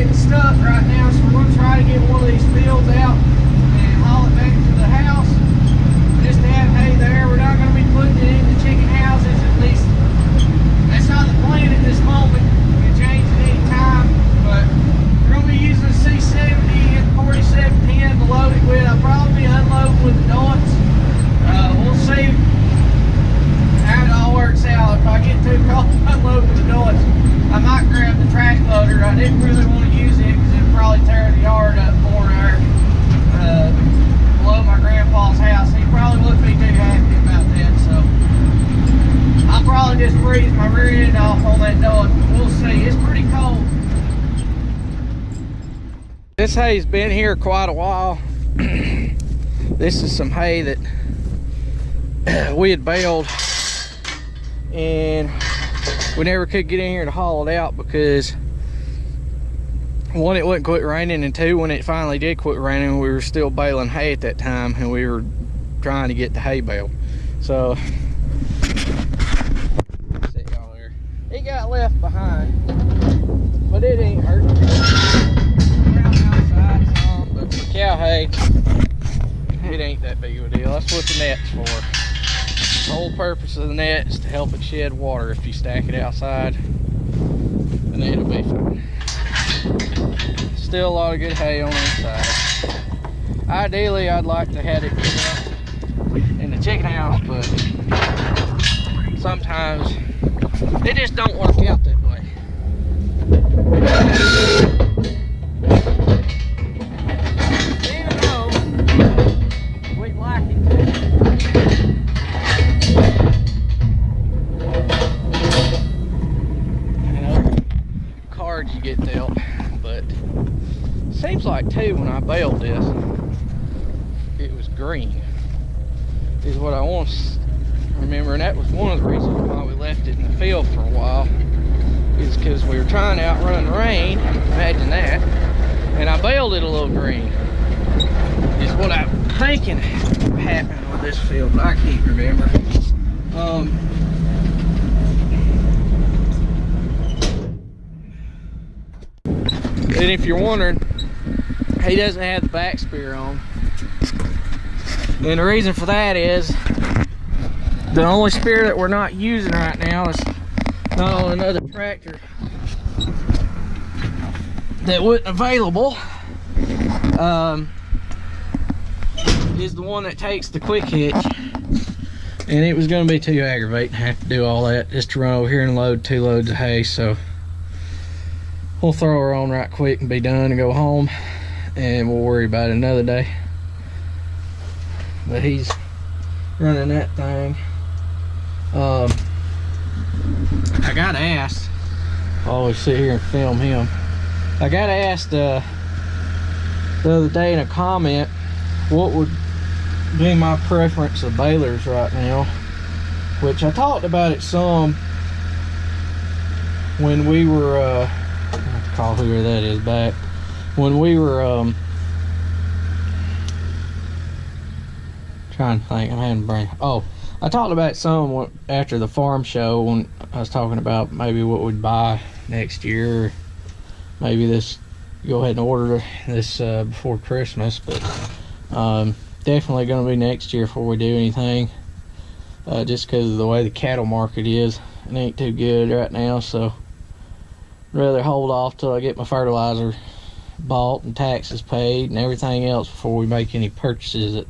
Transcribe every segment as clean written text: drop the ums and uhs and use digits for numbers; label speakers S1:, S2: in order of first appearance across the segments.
S1: getting stuck right now, so we're going to try to get one of these fields out and haul it back to the house. Just to have hay there. We're not going to be putting it in the chicken houses, at least that's not the plan at this moment. It can change at any time, but we're going to be using a C70 and 4710 to load it with. I'll probably be unloading with the Dons. We'll see how it all works out. If I get too cold to unload with the Dons, I might grab the track loader. I didn't really want to use it because it would probably tear the yard up more there below my grandpa's house. He probably wouldn't be too happy about that, so I'll probably just freeze my rear end off on that Don. We'll see. It's pretty cold. This hay's been here quite a while. This is some hay that we had baled, and we never could get in here to haul it out because one, it wouldn't quit raining, and two, when it finally did quit raining, we were still baling hay at that time, and we were trying to get the hay baled. So see y'all there. It got left behind, but it ain't hurt. Outside some, but for cow hay, it ain't that big of a deal. That's what the net's for. The whole purpose of the net is to help it shed water. If you stack it outside, then it'll be fine. Still a lot of good hay on the inside. Ideally, I'd like to have it in the chicken house, but sometimes it just don't work out that way. Even though we'd like it to. Cards you get dealt, but seems like too when I baled this, it was green is what I want to remember, and that was one of the reasons why we left it in the field for a while, is because we were trying to outrun the rain. Imagine that. And I baled it a little green is what I'm thinking happened on this field, but I can't remember. And if you're wondering, he doesn't have the back spear on. And the reason for that is the only spear that we're not using right now is not on another tractor that wasn't available. Is the one that takes the quick hitch. And it was going to be too aggravating to have to do all that just to run over here and load 2 loads of hay. So we'll throw her on right quick and be done and go home, and we'll worry about it another day. But he's running that thing. I got asked, I always sit here and film him. I got asked the other day in a comment what would be my preference of balers right now, which I talked about it some when we were I have to call whoever that is back, when we were trying to think, I'm having a brain. Oh, I talked about it some after the farm show when I was talking about maybe what we'd buy next year, or maybe go ahead and order this before Christmas, but definitely going to be next year before we do anything, just because of the way the cattle market is. It ain't too good right now, so I'd rather hold off till I get my fertilizer bought and taxes paid and everything else before we make any purchases at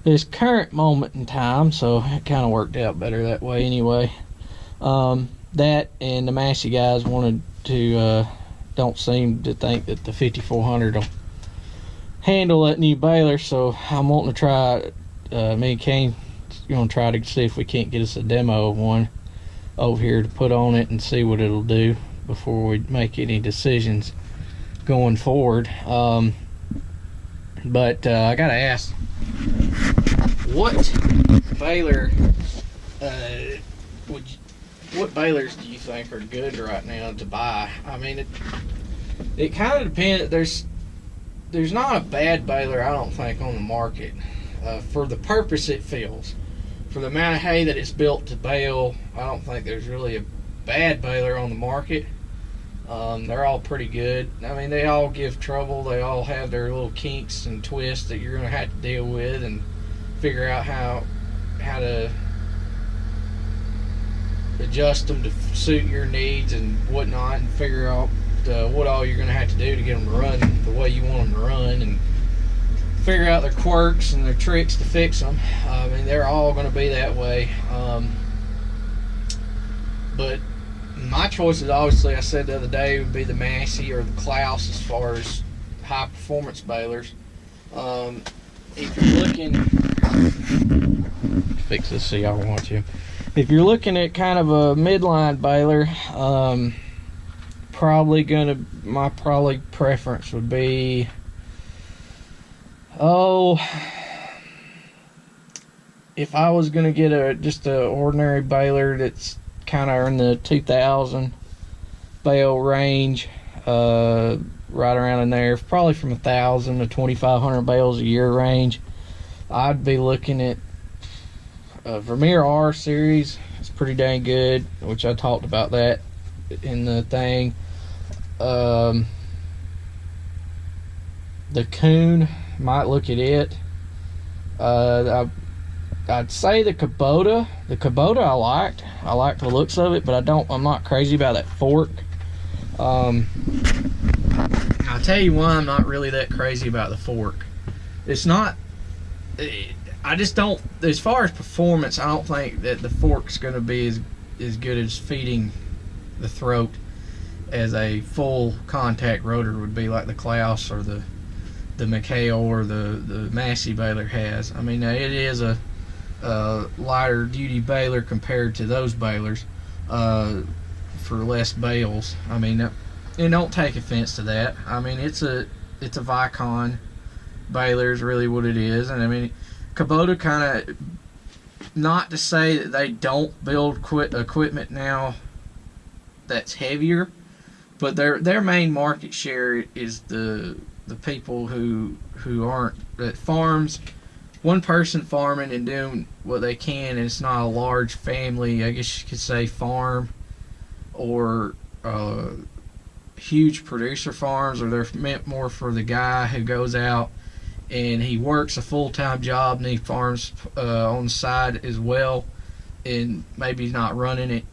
S1: this current moment in time. So it kind of worked out better that way anyway. That and the Massey guys wanted to don't seem to think that the 5400 will handle that new baler, so I'm wanting to try me and Kane going to try to see if we can't get us a demo of one over here to put on it and see what it'll do before we make any decisions going forward. But I gotta ask, what baler what balers do you think are good right now to buy? I mean, it kind of depends. There's not a bad baler, I don't think, on the market for the purpose it fills. For the amount of hay that it's built to bale, I don't think there's really a bad baler on the market. They're all pretty good. I mean, they all give trouble. They all have their little kinks and twists that you're going to have to deal with and figure out how to adjust them to suit your needs and whatnot, and figure out what all you're going to have to do to get them to run the way you want them to run, and figure out their quirks and their tricks to fix them. I mean, they're all going to be that way. But my choices, obviously, I said the other day, would be the Massey or the Klaus as far as high performance balers. If you're looking, fix this so y'all want you. If you're looking at kind of a midline baler, my preference would be, if I was gonna get just a ordinary baler that's kind of in the 2,000 bale range, right around in there, probably from 1,000 to 2,500 bales a year range, I'd be looking at Vermeer R series. It's pretty dang good, which I talked about that in the thing. The Coon, might look at it. I'd say the Kubota. The Kubota I liked the looks of it, but I'm not crazy about that fork. I'll tell you why I'm not really that crazy about the fork. I just don't, as far as performance, I don't think that the fork's going to be as good as feeding the throat as a full contact rotor would be, like the Klaus or the McHale or the Massey baler has. I mean, it is a lighter duty baler compared to those balers, for less bales. I mean, and don't take offense to that. I mean, it's a Vicon baler is really what it is. And I mean, Kubota kind of, not to say that they don't build equipment now that's heavier, but their main market share is the people who aren't, that farms, one person farming and doing what they can, and it's not a large family, I guess you could say, farm, or huge producer farms, or they're meant more for the guy who goes out and he works a full-time job and he farms on the side as well, and maybe he's not running it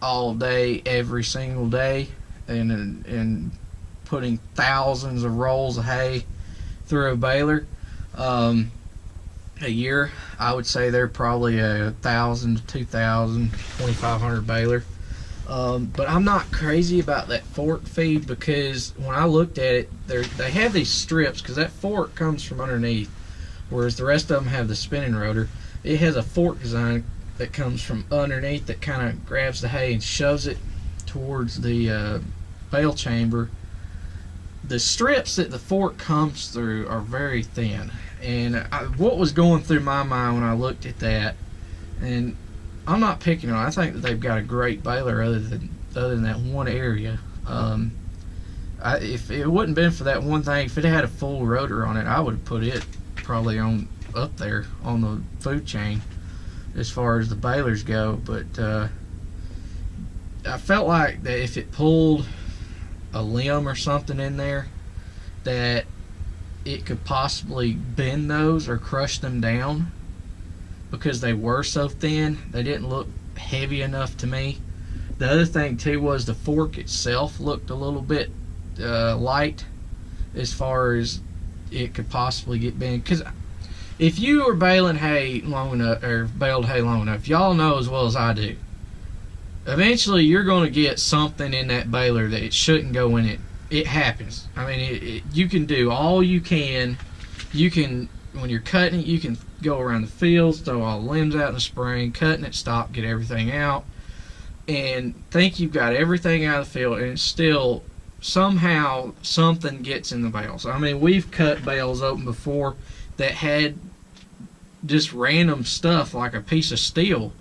S1: all day every single day and putting thousands of rolls of hay through a baler a year. I would say they're probably 1,000 to 2,000, 2,500 baler. But I'm not crazy about that fork feed, because when I looked at it, they have these strips, because that fork comes from underneath, whereas the rest of them have the spinning rotor. It has a fork design that comes from underneath that kind of grabs the hay and shoves it towards the bale chamber. The strips that the fork comes through are very thin, and what was going through my mind when I looked at that, and I'm not picking on it, I think that they've got a great baler other than that one area. If it wouldn't been for that one thing, if it had a full rotor on it, I would have put it probably up there on the food chain as far as the balers go. But I felt like that if it pulled a limb or something in there, that it could possibly bend those or crush them down, because they were so thin. They didn't look heavy enough to me. The other thing too was the fork itself looked a little bit light, as far as it could possibly get bent. Because if you were baling hay long enough, or baled hay long enough, y'all know as well as I do, eventually you're going to get something in that baler that it shouldn't go in it. It happens. I mean, you can do all you can. You can, when you're cutting it, you can go around the fields, throw all the limbs out in the spring, cutting it, stop, get everything out, and think you've got everything out of the field, and it's still somehow something gets in the bales. I mean, we've cut bales open before that had just random stuff, like a piece of steel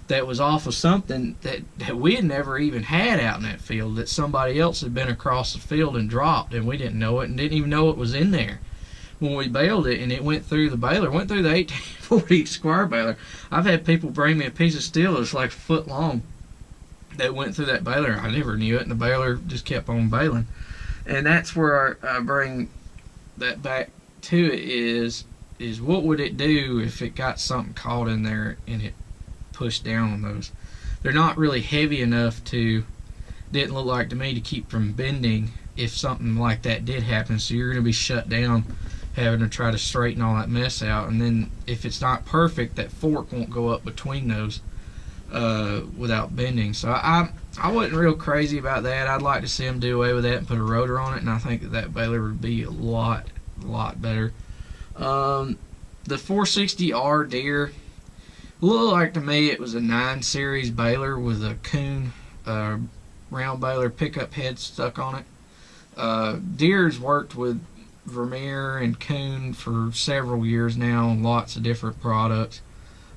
S1: that was off of something that we had never even had out in that field, that somebody else had been across the field and dropped, and we didn't know it and didn't even know it was in there when we baled it. And it went through the baler, went through the 1840 square baler. I've had people bring me a piece of steel that's like a foot long that went through that baler. I never knew it, and the baler just kept on baling. And that's where I bring that back to it is what would it do if it got something caught in there and it pushed down on those? They're not really heavy enough to, didn't look like to me, to keep from bending if something like that did happen. So you're going to be shut down having to try to straighten all that mess out. And then if it's not perfect, that fork won't go up between those without bending. So I wasn't real crazy about that. I'd like to see them do away with that and put a rotor on it, and I think that baler would be a lot better. The 460R Deere looked like to me it was a 9 series baler with a Kuhn round baler pickup head stuck on it. Deere's worked with Vermeer and Kuhn for several years now on lots of different products,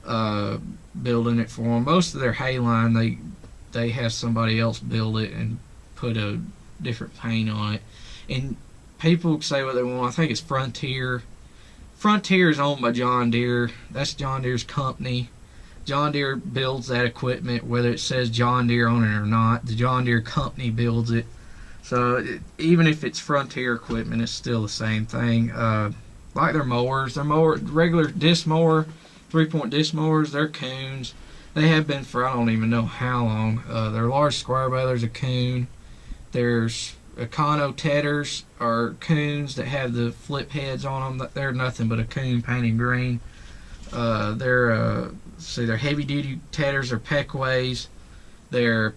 S1: building it for them. Most of their hay line, they have somebody else build it and put a different paint on it. And people say what they want. I think it's Frontier. Frontier is owned by John Deere. That's John Deere's company. John Deere builds that equipment, whether it says John Deere on it or not. The John Deere company builds it. So even if it's Frontier equipment, it's still the same thing. Like their mowers, regular disc mower, 3-point disc mowers, they're Kuhns. They have been for I don't even know how long. Their large square balers are Kuhn. There's Econo Tedders are Kuhns that have the flip heads on them. They're nothing but a Kuhn painted green. Their heavy duty Tedders are Peckways. Their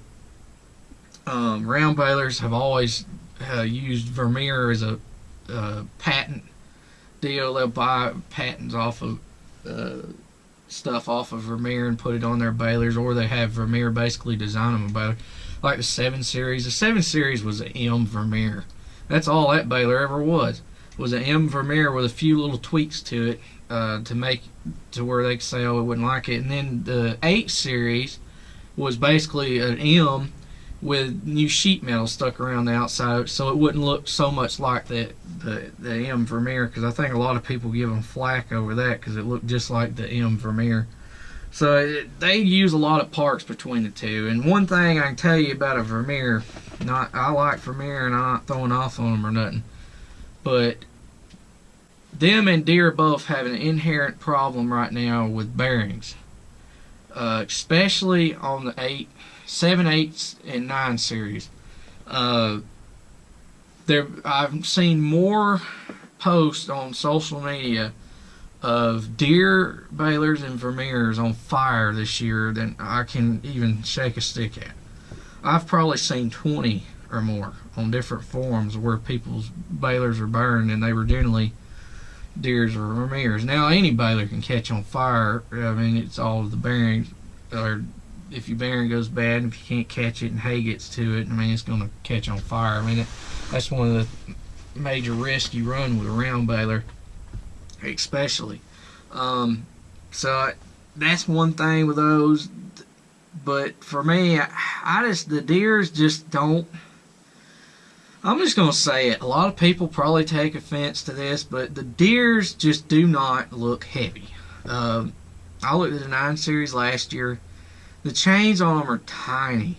S1: round balers have always used Vermeer as a patent deal. They'll buy patents off of stuff off of Vermeer and put it on their balers, or they have Vermeer basically design them a baler. Like the 7 Series. The 7 Series was an M Vermeer. That's all that baler ever was an M Vermeer with a few little tweaks to it to make to where they could say, oh, it wouldn't like it. And then the 8 Series was basically an M with new sheet metal stuck around the outside, so it wouldn't look so much like the M Vermeer, because I think a lot of people give them flack over that because it looked just like the M Vermeer. So they use a lot of parts between the two. And one thing I can tell you about a Vermeer, I like Vermeer and I'm not throwing off on them or nothing, but them and Deere both have an inherent problem right now with bearings, especially on the 7, 8, and 9 series. I've seen more posts on social media of Deere balers and Vermeers on fire this year than I can even shake a stick at. I've probably seen 20 or more on different forums where people's balers are burned, and they were generally Deere's or Vermeers. Now any baler can catch on fire. I mean, it's all of the bearings, or if your bearing goes bad, and if you can't catch it and hay gets to it, I mean, it's going to catch on fire. I mean, that's one of the major risks you run with a round baler, especially. So that's one thing with those. But for me, the Deeres just don't. I'm just going to say it. A lot of people probably take offense to this, but the Deeres just do not look heavy. I looked at the 9 Series last year. The chains on them are tiny.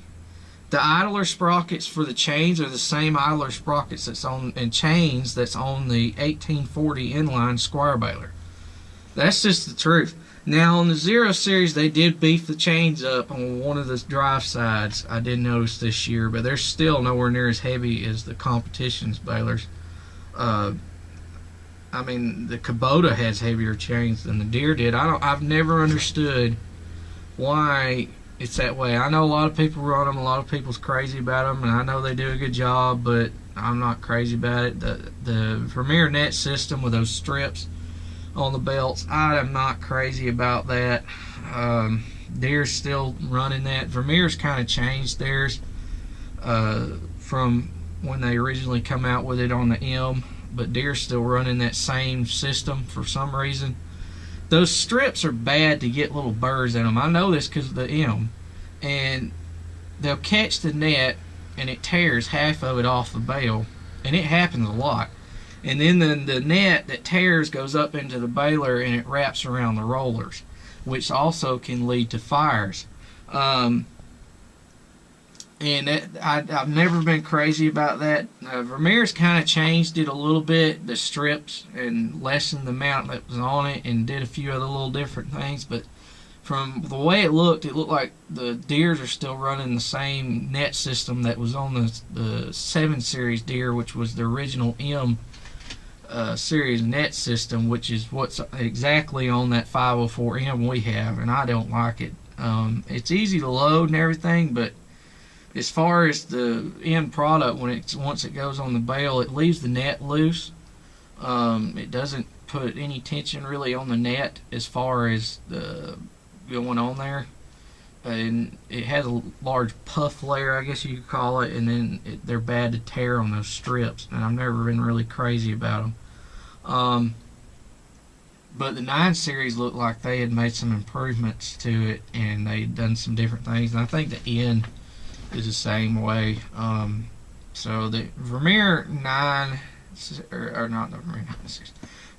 S1: The idler sprockets for the chains are the same idler sprockets that's on and chains that's on the 1840 inline square baler. That's just the truth. Now on the 0 Series, they did beef the chains up on one of the drive sides. I did notice this year, but they're still nowhere near as heavy as the competition's balers. I mean, the Kubota has heavier chains than the Deere did. I've never understood why it's that way. I know a lot of people run them, a lot of people's crazy about them, and I know they do a good job, but I'm not crazy about it. The Vermeer net system with those strips on the belts, I am not crazy about that. Deere's still running that. Vermeer's kind of changed theirs from when they originally come out with it on the M, but Deere's still running that same system for some reason. Those strips are bad to get little burrs in them. I know this because of the M. And they'll catch the net and it tears half of it off the bale. And it happens a lot. And then the net that tears goes up into the baler and it wraps around the rollers, which also can lead to fires. And I've never been crazy about that. Vermeer's kind of changed it a little bit, the strips, and lessened the amount that was on it, and did a few other little different things. But from the way it looked like the Deeres are still running the same net system that was on the 7 Series Deere, which was the original M series net system, which is what's exactly on that 504M we have, and I don't like it. It's easy to load and everything, but as far as the end product, once it goes on the bale, it leaves the net loose. It doesn't put any tension really on the net as far as the going on there, and it has a large puff layer, I guess you could call it, and then they're bad to tear on those strips, and I've never been really crazy about them. But the 9 Series looked like they had made some improvements to it, and they'd done some different things, and I think the end is the same way. So the Vermeer 9, or not the Vermeer 9,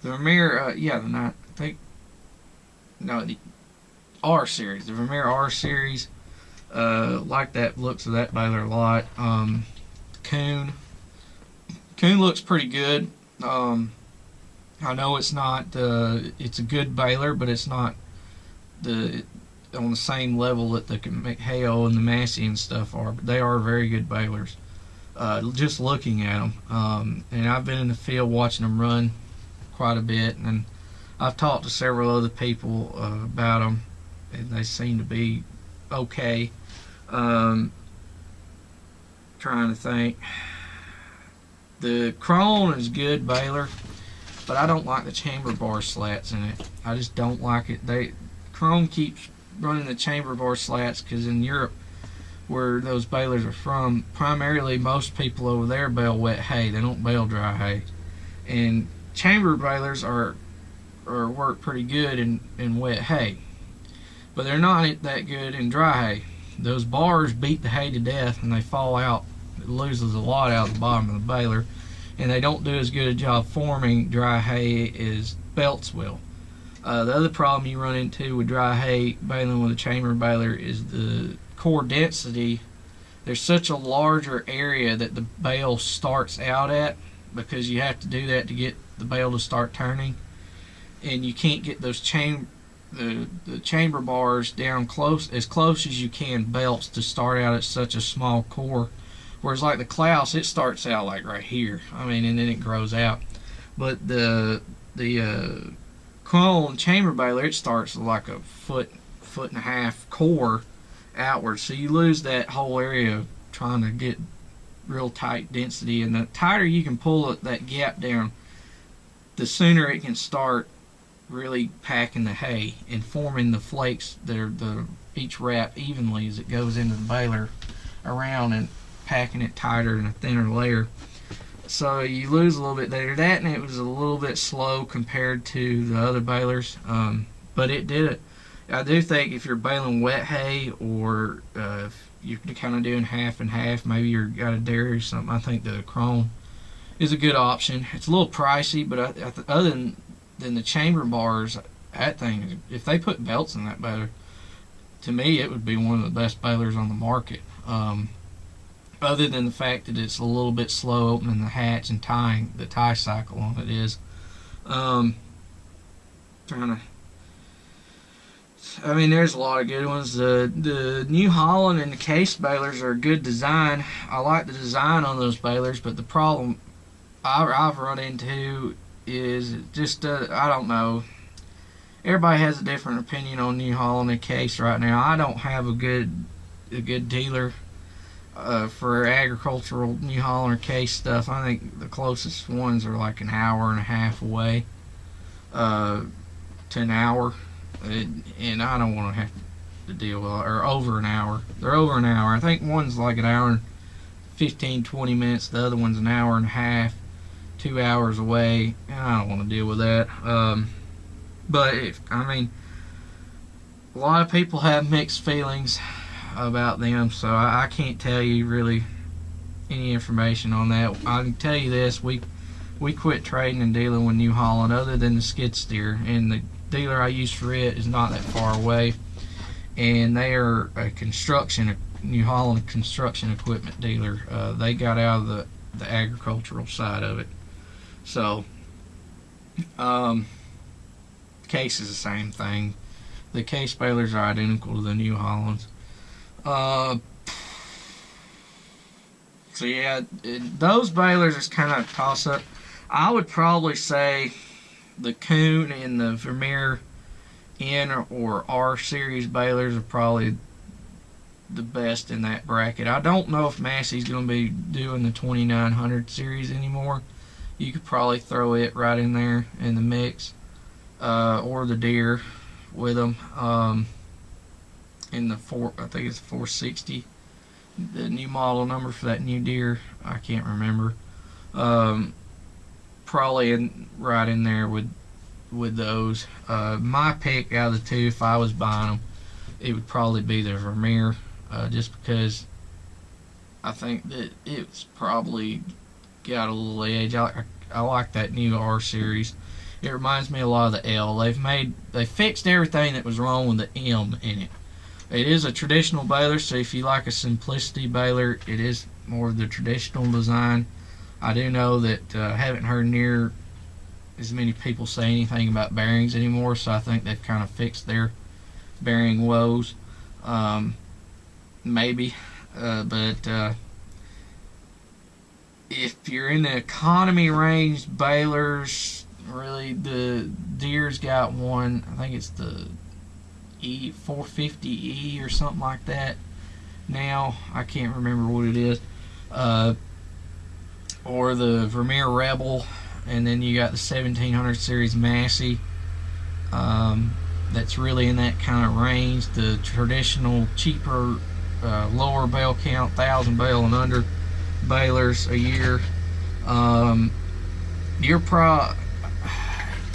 S1: the Vermeer, yeah, the 9, I think, no, the R Series, the Vermeer R Series, like that looks of that baler a lot. Coon looks pretty good. I know it's not, it's a good baler, but it's not on the same level that the McHale and the Massey and stuff are, but they are very good balers. Just looking at them, and I've been in the field watching them run quite a bit, and I've talked to several other people about them, and they seem to be okay. Trying to think. The Krone is good baler, but I don't like the chamber bar slats in it. I just don't like it. Krone keeps running the chamber bar slats because in Europe, where those balers are from, primarily most people over there bale wet hay. They don't bale dry hay, and chamber balers are work pretty good in wet hay, but they're not that good in dry hay. Those bars beat the hay to death, and they fall out. It loses a lot out of the bottom of the baler, and they don't do as good a job forming dry hay as belts will. The other problem you run into with dry hay baling with a chamber baler is the core density. There's such a larger area that the bale starts out at, because you have to do that to get the bale to start turning, and you can't get those the chamber bars down close as you can belts to start out at such a small core. Whereas like the Klaus, it starts out like right here. I mean, and then it grows out. But the Krone chamber baler, it starts like a foot and a half core outward. So you lose that whole area trying to get real tight density. And the tighter you can pull that gap down, the sooner it can start really packing the hay and forming the flakes that are each wrap evenly as it goes into the baler around, and packing it tighter in a thinner layer. So you lose a little bit there. That, and it was a little bit slow compared to the other balers, but it did it. I do think if you're baling wet hay, or if you're kind of doing half and half, maybe you've got a dairy or something, I think the Krone is a good option. It's a little pricey, but other than the chamber bars, that thing, if they put belts in that baler, to me it would be one of the best balers on the market. Other than the fact that it's a little bit slow opening the hatch and tying, the tie cycle on it is. I mean, there's a lot of good ones. The New Holland and the case balers are a good design. I like the design on those balers, but the problem I've run into is just, I don't know. Everybody has a different opinion on New Holland and case right now. I don't have a good dealer for agricultural New Holland or case stuff. I think the closest ones are like an hour and a half away to an hour, and I don't want to have to deal with, or over an hour. They're over an hour. I think one's like an hour and 15-20 minutes. The other one's an hour and a half, 2 hours away, and I don't want to deal with that. But I mean, a lot of people have mixed feelings about them, so I can't tell you really any information on that. I can tell you this: we quit trading and dealing with New Holland, other than the skid steer, and the dealer I use for it is not that far away, and they are a construction New Holland construction equipment dealer. They got out of the agricultural side of it. So, case is the same thing. The case balers are identical to the New Hollands. So yeah, those balers is kind of a toss up. I would probably say the Kuhn and the Vermeer N or R series balers are probably the best in that bracket. I don't know if Massey's going to be doing the 2900 series anymore. You could probably throw it right in there in the mix, or the Deere with them. In the I think it's 460. The new model number for that new Deere, I can't remember. Probably right in there with those. My pick out of the two, if I was buying them, it would probably be the Vermeer, just because I think that it's probably got a little edge. I like that new R series. It reminds me a lot of the L. They fixed everything that was wrong with the M in it. It is a traditional baler, so if you like a simplicity baler, it is more of the traditional design. I do know that I haven't heard near as many people say anything about bearings anymore, so I think they've kind of fixed their bearing woes. Maybe, but if you're in the economy range balers, really the Deere's got one, I think it's the E450E or something like that now. I can't remember what it is. Or the Vermeer Rebel, and then you got the 1700 series Massey. That's really in that kind of range. The traditional, cheaper, lower bale count, 1,000 bale and under balers a year.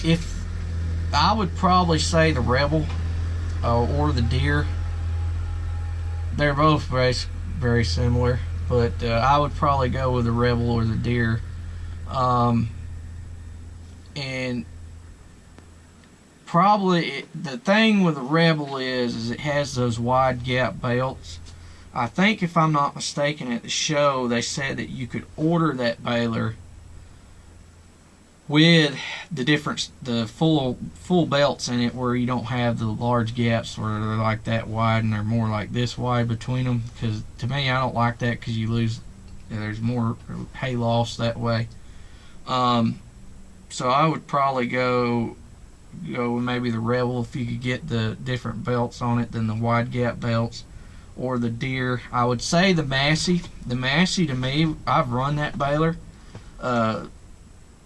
S1: If I would probably say the Rebel or the Deere. They're both very, very similar, but I would probably go with the Rebel or the Deere. And probably the thing with the Rebel is it has those wide gap belts. I think, if I'm not mistaken, at the show they said that you could order that baler with the full belts in it, where you don't have the large gaps where they're like that wide and they're more like this wide between them. Because to me, I don't like that, because you lose, there's more hay loss that way. So I would probably go with maybe the Rebel if you could get the different belts on it than the wide gap belts, or the Deere. I would say the Massey. The Massey, to me, I've run that baler.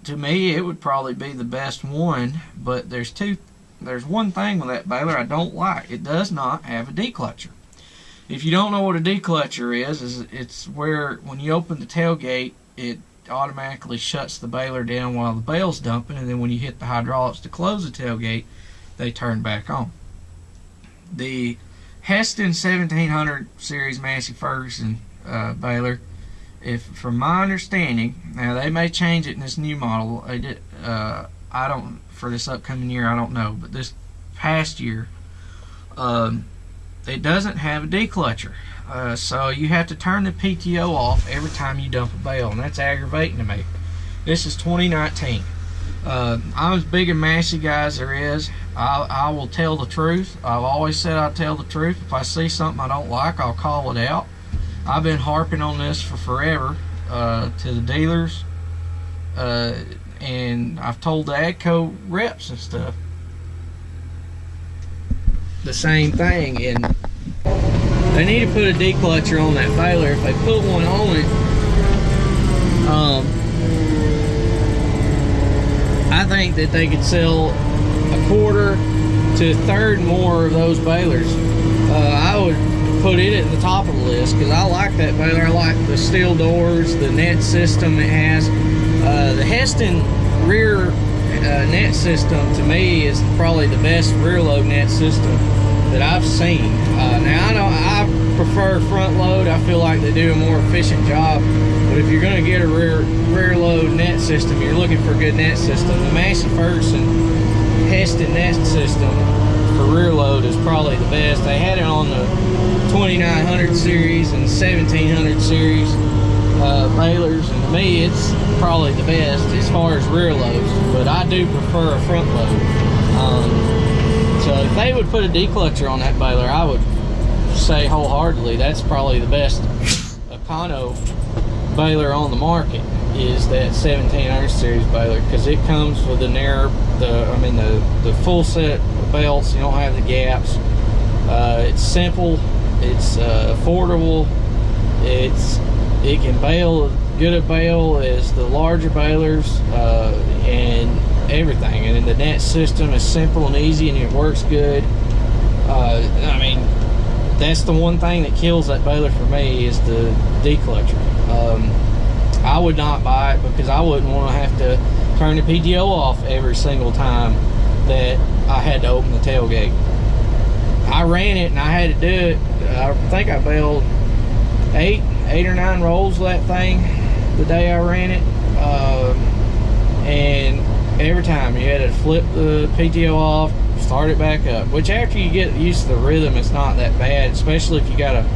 S1: To me, it would probably be the best one, but there's one thing with that baler I don't like. It does not have a declutcher. If you don't know what a declutcher is it's where when you open the tailgate, it automatically shuts the baler down while the bale's dumping, and then when you hit the hydraulics to close the tailgate, they turn back on. The Heston 1700 series Massey Ferguson baler, from my understanding, now they may change it in this new model. I don't, for this upcoming year, I don't know, but this past year, it doesn't have a declutcher. So you have to turn the PTO off every time you dump a bale, and that's aggravating to me. This is 2019. I'm as big a Massey guy as there is. I will tell the truth. I've always said I'll tell the truth. If I see something I don't like, I'll call it out. I've been harping on this for forever to the dealers, and I've told the AGCO reps and stuff the same thing, and they need to put a declutcher on that baler. If they put one on it, I think that they could sell a quarter to a third more of those balers. I would put it at the top of the list, because I like that baler. I like the steel doors, the net system it has. The Heston rear net system, to me, is probably the best rear load net system that I've seen. Now I prefer front load. I feel like they do a more efficient job, but if you're going to get a rear load net system, you're looking for a good net system. The Massey Ferguson Heston net system for rear load is probably the best. They had it on the 2900 series and 1700 series balers, and to me it's probably the best as far as rear loads, but I do prefer a front load. So if they would put a declutcher on that baler, I would say wholeheartedly that's probably the best Econo baler on the market, is that 1700 series baler, because it comes with the full set of belts. You don't have the gaps. It's simple, it's affordable, it can bale good a bale as the larger balers, and everything, and then the net system is simple and easy and it works good. I mean, that's the one thing that kills that baler for me, is the declutcher. I would not buy it because I wouldn't want to have to turn the PTO off every single time that I had to open the tailgate. I ran it and I had to do it. I think I baled eight or nine rolls of that thing the day I ran it, and every time you had to flip the PTO off, start it back up, which after you get used to the rhythm, it's not that bad, especially if you got a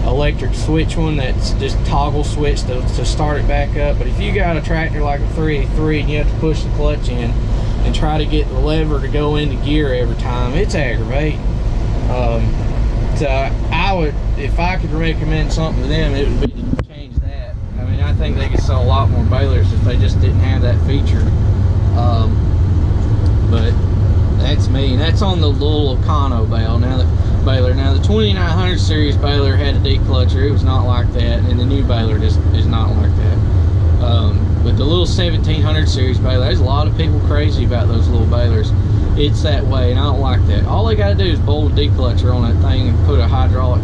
S1: electric switch one that's just toggle switch to start it back up. But if you got a tractor like a 383 and you have to push the clutch in and try to get the lever to go into gear every time, it's aggravating. So I would, if I could recommend something to them, it would be to change that. I mean, I think they could sell a lot more balers if they just didn't have that feature. But that's me. That's on the little Econo bale. Now the 2900 series baler had a declutcher. It was not like that, and the new baler just is not like that. But the little 1700 series baler, there's a lot of people crazy about those little balers. It's that way, and I don't like that. All they got to do is bolt a declutcher on that thing and put a hydraulic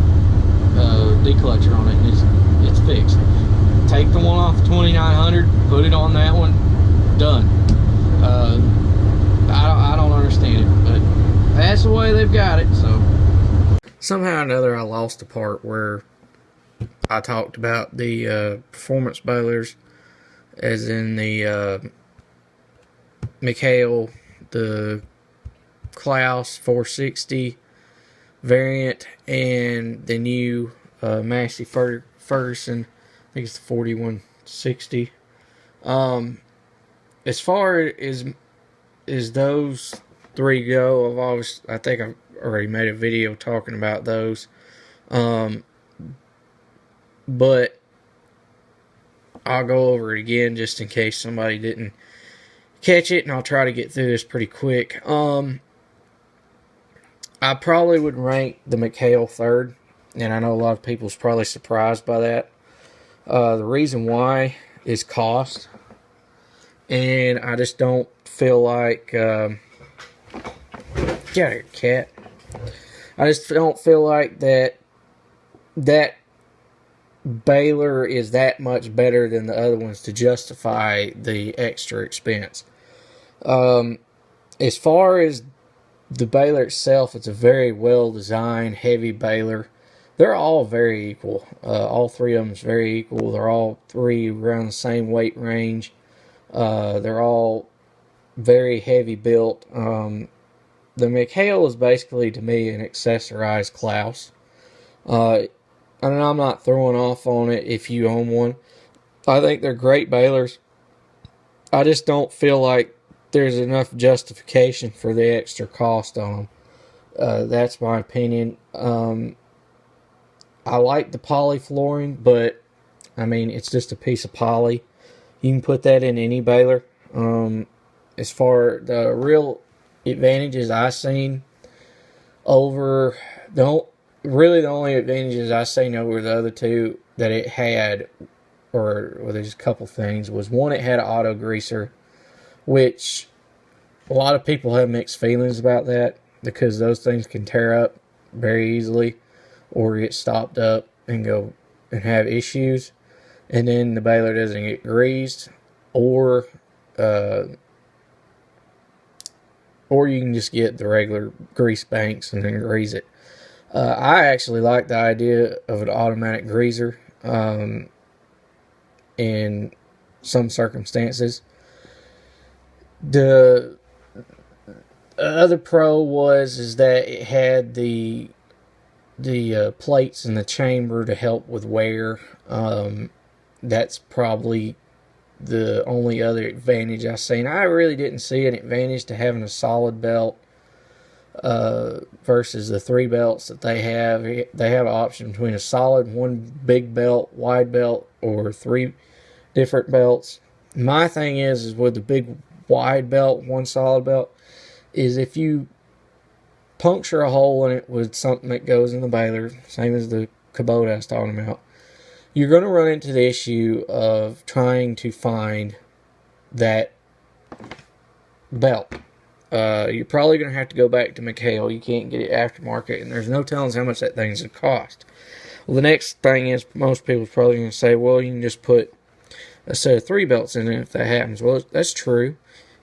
S1: declutcher on it, and it's fixed. Take the one off the 2900, put it on that one, done. I don't understand it, but that's the way they've got it. So somehow or another, I lost the part where I talked about the performance balers, as in the McHale, the Klaus 460 variant, and the new Massey Ferguson, I think it's the 4160. As far as those three go, I think I've already made a video talking about those. But I'll go over it again just in case somebody didn't catch it, and I'll try to get through this pretty quick. I probably would rank the McHale third, and I know a lot of people's probably surprised by that. The reason why is cost, and I just don't feel like get out of here, cat. I just don't feel like that baler is that much better than the other ones to justify the extra expense. As far as the baler itself, it's a very well designed, heavy baler. They're all very equal. All three of them is very equal. They're all three around the same weight range. They're all very heavy built. The McHale is basically, to me, an accessorized Klaus. And I'm not throwing off on it if you own one. I think they're great balers. I just don't feel like there's enough justification for the extra cost on them. That's my opinion. I like the poly flooring, but I mean, it's just a piece of poly. You can put that in any baler. As far the real advantages I've seen over the only advantages I've seen over the other two that it had, or there's a couple things, was one, it had an auto greaser, which a lot of people have mixed feelings about that because those things can tear up very easily or get stopped up and go and have issues, and then the baler doesn't get greased, or you can just get the regular grease banks and then grease it. I actually like the idea of an automatic greaser in some circumstances. The other pro is that it had the the plates in the chamber to help with wear. That's probably the only other advantage I've seen. I really didn't see an advantage to having a solid belt versus the 3 belts that they have. They have an option between a solid, one big belt, wide belt, or 3 different belts. My thing is with the big wide belt, one solid belt, is if you puncture a hole in it with something that goes in the baler, same as the Kubota I was talking about, you're going to run into the issue of trying to find that belt. You're probably going to have to go back to McHale. You can't get it aftermarket, and there's no telling how much that thing's going to cost. Well, the next thing is, most people's probably going to say, well, you can just put a set of 3 belts in it if that happens. Well, that's true.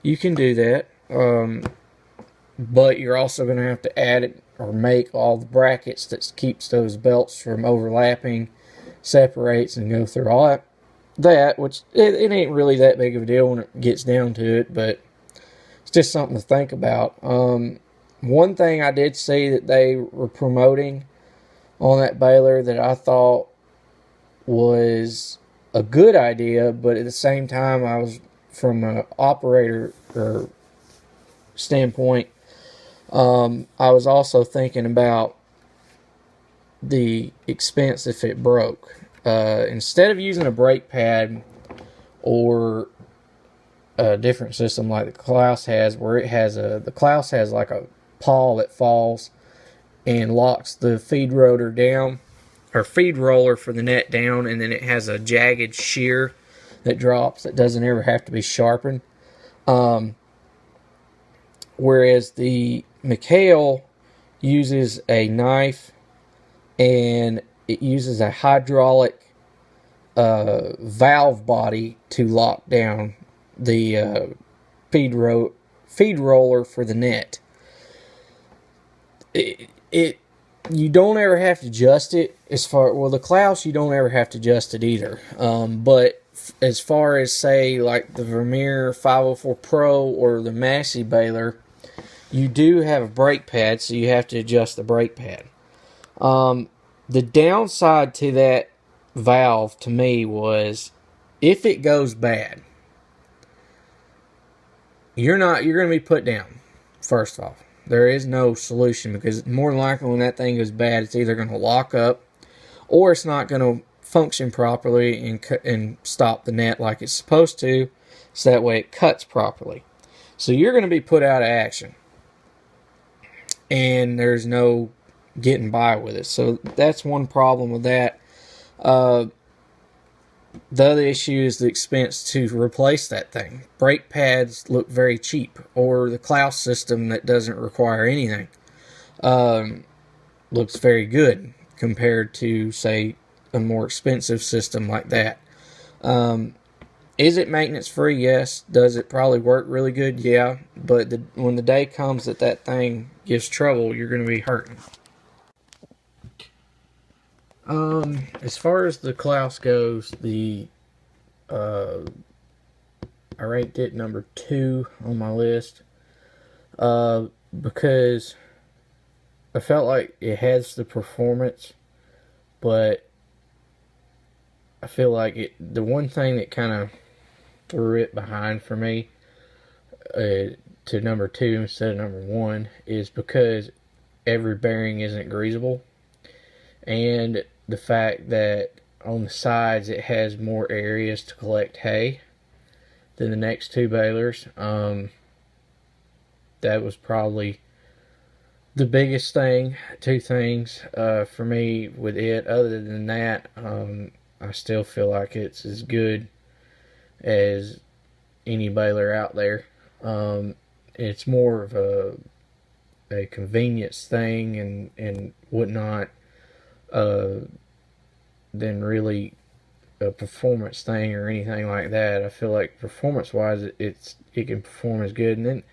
S1: You can do that. But you're also going to have to add it or make all the brackets that keeps those belts from overlapping, separates, and go through all that, which it ain't really that big of a deal when it gets down to it, but it's just something to think about. One thing I did see that they were promoting on that baler that I thought was a good idea, but at the same time, I was from an operator standpoint, I was also thinking about the expense if it broke. Instead of using a brake pad or a different system like the Klaus has, where it has the Klaus has like a pawl that falls and locks the feed rotor down, or feed roller for the net down, and then it has a jagged shear that drops that doesn't ever have to be sharpened. Whereas the McHale uses a knife and it uses a hydraulic valve body to lock down the feed roller for the net. You don't ever have to adjust it the Klaus, you don't ever have to adjust it either. But as far as, say, like the Vermeer 504 Pro or the Massey baler, you do have a brake pad, so you have to adjust the brake pad. The downside to that valve to me was, if it goes bad, you're going to be put down. First off, there is no solution, because more than likely when that thing goes bad, it's either going to lock up or it's not going to function properly and stop the net like it's supposed to, so that way it cuts properly. So you're going to be put out of action, and there's no getting by with it. So that's one problem with that. The other issue is the expense to replace that thing. Brake pads look very cheap, or the Klaus system that doesn't require anything looks very good compared to, say, a more expensive system like that. Is it maintenance free? Yes. Does it probably work really good? Yeah. But when the day comes that that thing gives trouble, you're going to be hurting. As far as the Klaus goes, I ranked it number 2 on my list, because I felt like it has the performance, but I feel like the one thing that kind of threw it behind for me to number 2 instead of number 1 is because every bearing isn't greasable, and the fact that on the sides it has more areas to collect hay than the next 2 balers. That was probably the biggest thing, 2 things for me with it. Other than that, I still feel like it's as good as any baler out there. It's more of a convenience thing and whatnot, than really a performance thing or anything like that. I feel like performance-wise, it can perform as good, and then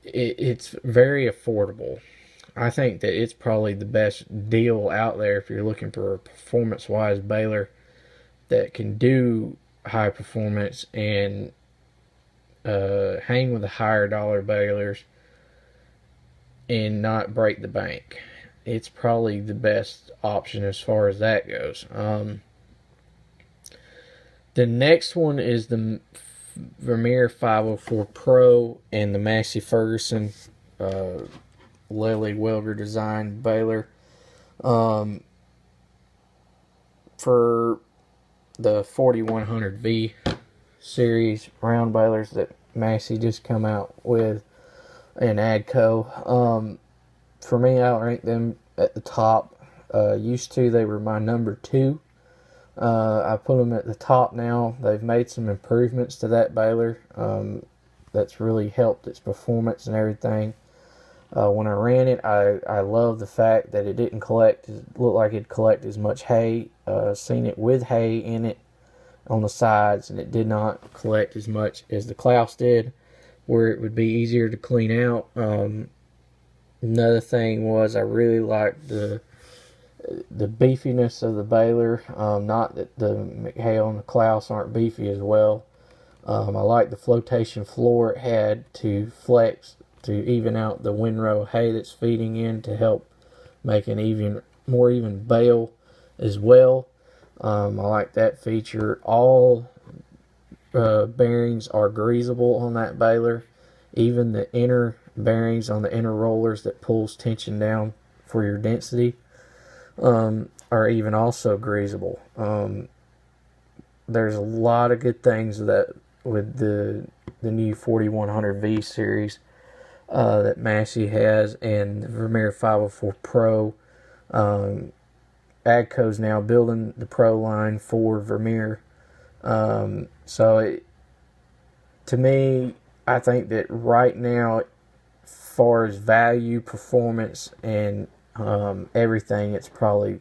S1: it's very affordable. I think that it's probably the best deal out there if you're looking for a performance-wise baler that can do high performance and hang with the higher dollar balers and not break the bank. it's probably the best option as far as that goes. The next one is the Vermeer 504 Pro and the Massey Ferguson Lily Welder design baler. For the 4100V series round balers that Massey just come out with and AGCO. For me, I rank them at the top. Used to, they were my number 2. I put them at the top now. They've made some improvements to that baler. That's really helped its performance and everything. When I ran it, I love the fact that it didn't look like it'd collect as much hay. Seen it with hay in it on the sides, and it did not collect as much as the Klaus did, where it would be easier to clean out. Another thing was I really liked the beefiness of the baler. Not that the McHale and the Klaus aren't beefy as well. I like the flotation floor it had to flex to even out the windrow hay that's feeding in to help make an more even bale as well. I like that feature. All bearings are greasable on that baler. Even the inner bearings on the inner rollers that pulls tension down for your density are even also greasable. There's a lot of good things with the new 4100V series that Massey has, and the Vermeer 504 Pro. AGCO's now building the Pro line for Vermeer. To me, I think that right now, as far as value, performance, and everything, it's probably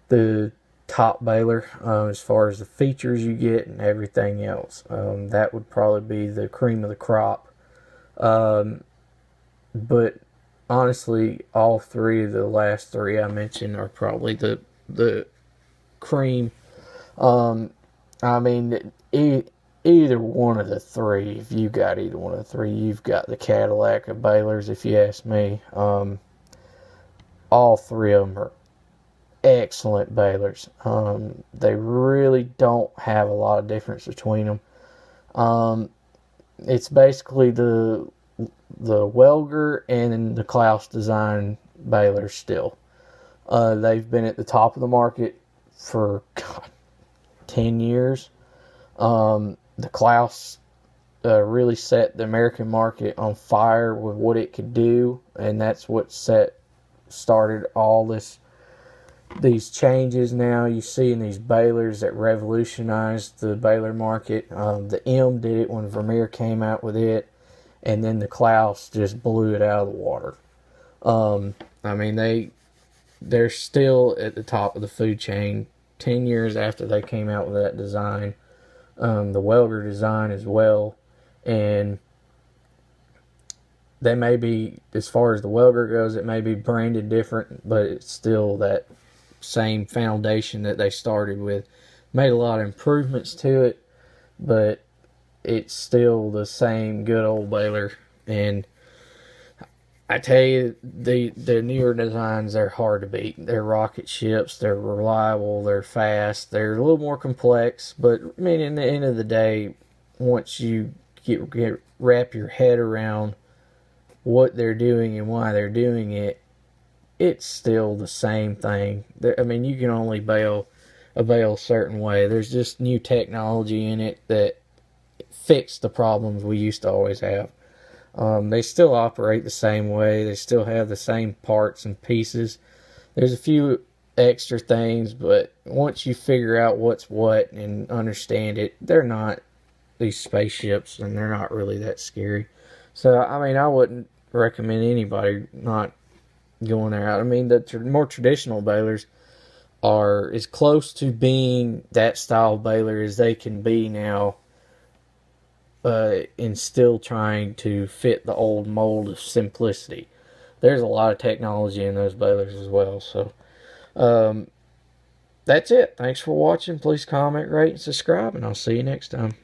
S1: the top baler as far as the features you get and everything else. That would probably be the cream of the crop. But honestly, all three of the last three I mentioned are probably the cream. I mean, either one of the three, if you got either one of the three, you've got the Cadillac of balers, if you ask me. All three of them are excellent balers. They really don't have a lot of difference between them. It's basically the Welger and the Klaus design balers still. They've been at the top of the market for 10 years. The Klaus really set the American market on fire with what it could do, and that's what started all these changes now you see in these balers that revolutionized the baler market. The M did it when Vermeer came out with it, and then the Klaus just blew it out of the water. I mean, they're still at the top of the food chain 10 years after they came out with that design. The Welger design as well, and they may be, as far as the Welger goes, it may be branded different, but it's still that same foundation that they started with. Made a lot of improvements to it, but it's still the same good old baler. And I tell you, the newer designs, they're hard to beat. They're rocket ships, they're reliable, they're fast, they're a little more complex, but I mean, in the end of the day, once you wrap your head around what they're doing and why they're doing it, it's still the same thing. I mean, you can only bale a bale a certain way. There's just new technology in it that fix the problems we used to always have. They still operate the same way. They still have the same parts and pieces. There's a few extra things, but once you figure out what's what and understand it, they're not these spaceships, and they're not really that scary. So, I mean, I wouldn't recommend anybody not going there. I mean, the more traditional balers are as close to being that style baler as they can be now, and still trying to fit the old mold of simplicity. There's a lot of technology in those balers as well. So, that's it. Thanks for watching. Please comment, rate, and subscribe, and I'll see you next time.